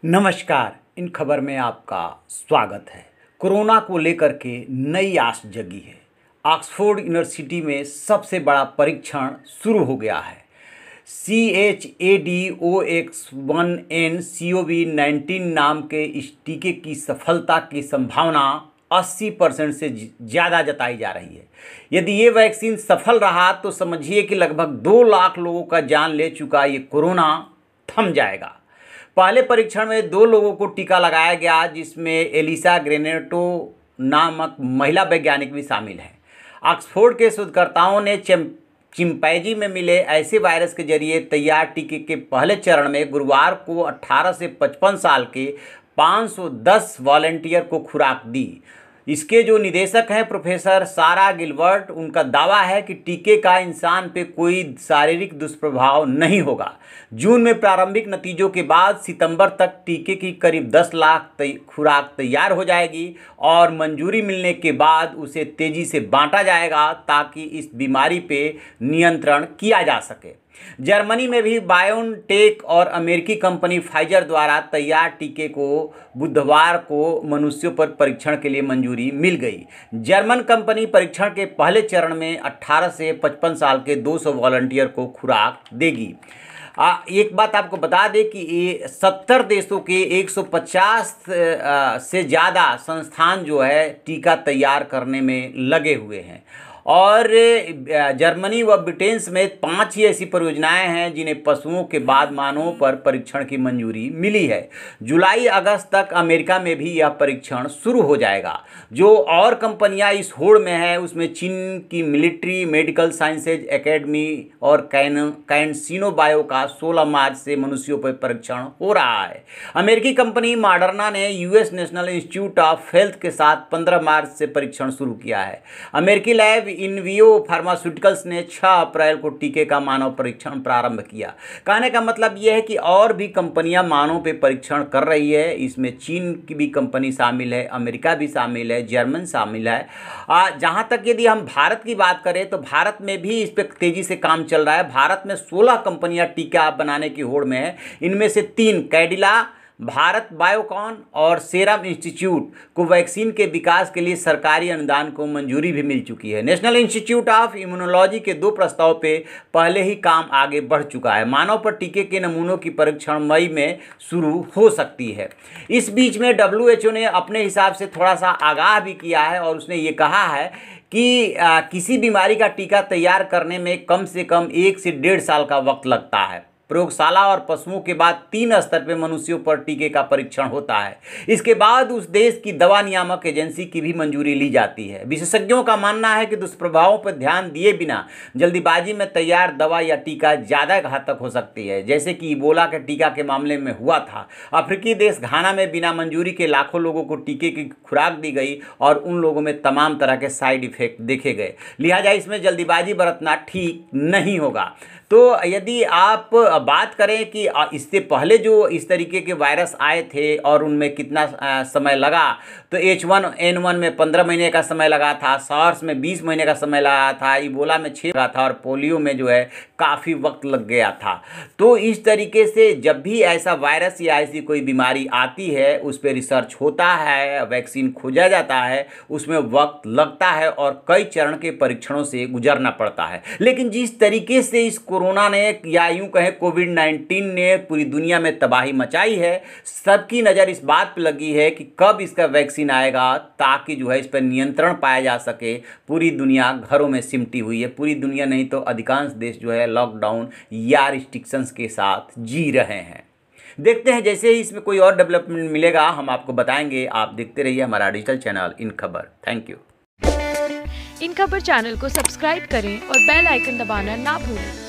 नमस्कार। इन खबर में आपका स्वागत है। कोरोना को लेकर के नई आस जगी है। ऑक्सफोर्ड यूनिवर्सिटी में सबसे बड़ा परीक्षण शुरू हो गया है। CHADOX1N COVID-19 नाम के इस टीके की सफलता की संभावना 80% से ज़्यादा जताई जा रही है। यदि ये वैक्सीन सफल रहा तो समझिए कि लगभग 2 लाख लोगों का जान ले चुका ये कोरोना थम जाएगा। पहले परीक्षण में 2 लोगों को टीका लगाया गया, जिसमें एलिसा ग्रेनेटो नामक महिला वैज्ञानिक भी शामिल हैं। ऑक्सफोर्ड के शोधकर्ताओं ने चिंपैंजी में मिले ऐसे वायरस के जरिए तैयार टीके के पहले चरण में गुरुवार को 18 से 55 साल के 510 वॉलंटियर को खुराक दी। इसके जो निदेशक हैं प्रोफेसर सारा गिलबर्ट, उनका दावा है कि टीके का इंसान पे कोई शारीरिक दुष्प्रभाव नहीं होगा। जून में प्रारंभिक नतीजों के बाद सितंबर तक टीके की करीब 10 लाख खुराक तैयार हो जाएगी और मंजूरी मिलने के बाद उसे तेज़ी से बांटा जाएगा ताकि इस बीमारी पे नियंत्रण किया जा सके। जर्मनी में भी बायोनटेक और अमेरिकी कंपनी फाइजर द्वारा तैयार टीके को बुधवार को मनुष्यों पर परीक्षण के लिए मंजूरी मिल गई। जर्मन कंपनी परीक्षण के पहले चरण में 18 से 55 साल के 200 वॉलंटियर को खुराक देगी। एक बात आपको बता दें कि ये 70 देशों के 150 से ज़्यादा संस्थान जो है टीका तैयार करने में लगे हुए हैं और जर्मनी व ब्रिटेन समेत 5 ही ऐसी परियोजनाएं हैं जिन्हें पशुओं के बाद मानवों पर परीक्षण की मंजूरी मिली है। जुलाई अगस्त तक अमेरिका में भी यह परीक्षण शुरू हो जाएगा। जो और कंपनियां इस होड़ में है उसमें चीन की मिलिट्री मेडिकल साइंसेज एकेडमी और कैंसिनो बायो का 16 मार्च से मनुष्यों पर परीक्षण हो रहा है। अमेरिकी कंपनी मॉडर्ना ने US national institute of health के साथ 15 मार्च से परीक्षण शुरू किया है। अमेरिकी लैब इनवियो फार्मास्यूटिकल्स ने 6 अप्रैल को टीके का मानव परीक्षण प्रारंभ किया। कहने का मतलब यह है कि और भी कंपनियां मानव पे परीक्षण कर रही है। इसमें चीन की भी कंपनी शामिल है, अमेरिका भी शामिल है, जर्मन शामिल है। जहां तक यदि हम भारत की बात करें तो भारत में भी इस पर तेजी से काम चल रहा है। भारत में 16 कंपनियां टीका बनाने की होड़ में है। इनमें से 3 कैडिला, भारत बायोकॉन और सेरम इंस्टीट्यूट को वैक्सीन के विकास के लिए सरकारी अनुदान को मंजूरी भी मिल चुकी है। नेशनल इंस्टीट्यूट ऑफ इम्यूनोलॉजी के 2 प्रस्ताव पे पहले ही काम आगे बढ़ चुका है। मानव पर टीके के नमूनों की परीक्षण मई में शुरू हो सकती है। इस बीच में WHO ने अपने हिसाब से थोड़ा सा आगाह भी किया है और उसने ये कहा है कि किसी बीमारी का टीका तैयार करने में कम से कम 1 से 1.5 साल का वक्त लगता है। प्रयोगशाला और पशुओं के बाद 3 स्तर पर मनुष्यों पर टीके का परीक्षण होता है। इसके बाद उस देश की दवा नियामक एजेंसी की भी मंजूरी ली जाती है। विशेषज्ञों का मानना है कि दुष्प्रभावों पर ध्यान दिए बिना जल्दीबाजी में तैयार दवा या टीका ज़्यादा घातक हो सकती है, जैसे कि इबोला के टीका के मामले में हुआ था। अफ्रीकी देश घाना में बिना मंजूरी के लाखों लोगों को टीके की खुराक दी गई और उन लोगों में तमाम तरह के साइड इफेक्ट देखे गए। लिहाजा इसमें जल्दीबाजी बरतना ठीक नहीं होगा। तो यदि आप बात करें कि इससे पहले जो इस तरीके के वायरस आए थे और उनमें कितना समय लगा, तो H1N1 में 15 महीने का समय लगा था, सार्स में 20 महीने का समय लगा था, इबोला में 6 लगा था और पोलियो में जो है काफ़ी वक्त लग गया था। तो इस तरीके से जब भी ऐसा वायरस या ऐसी कोई बीमारी आती है उस पर रिसर्च होता है, वैक्सीन खोजा जाता है, उसमें वक्त लगता है और कई चरण के परीक्षणों से गुजरना पड़ता है। लेकिन जिस तरीके से इस कोरोना ने या यूं कहें कोविड-19 ने पूरी दुनिया में तबाही मचाई है, सबकी नज़र इस बात पर लगी है कि कब इसका वैक्सीन आएगा ताकि जो है इस पर नियंत्रण पाया जा सके। पूरी दुनिया घरों में सिमटी हुई है। पूरी दुनिया नहीं तो अधिकांश देश जो है लॉकडाउन या रिस्ट्रिक्शंस के साथ जी रहे हैं। देखते हैं जैसे ही इसमें कोई और डेवलपमेंट मिलेगा हम आपको बताएंगे। आप देखते रहिए हमारा डिजिटल चैनल इन खबर। Thank you. इन खबर चैनल को सब्सक्राइब करें और बेल आइकन दबाना ना भूलें।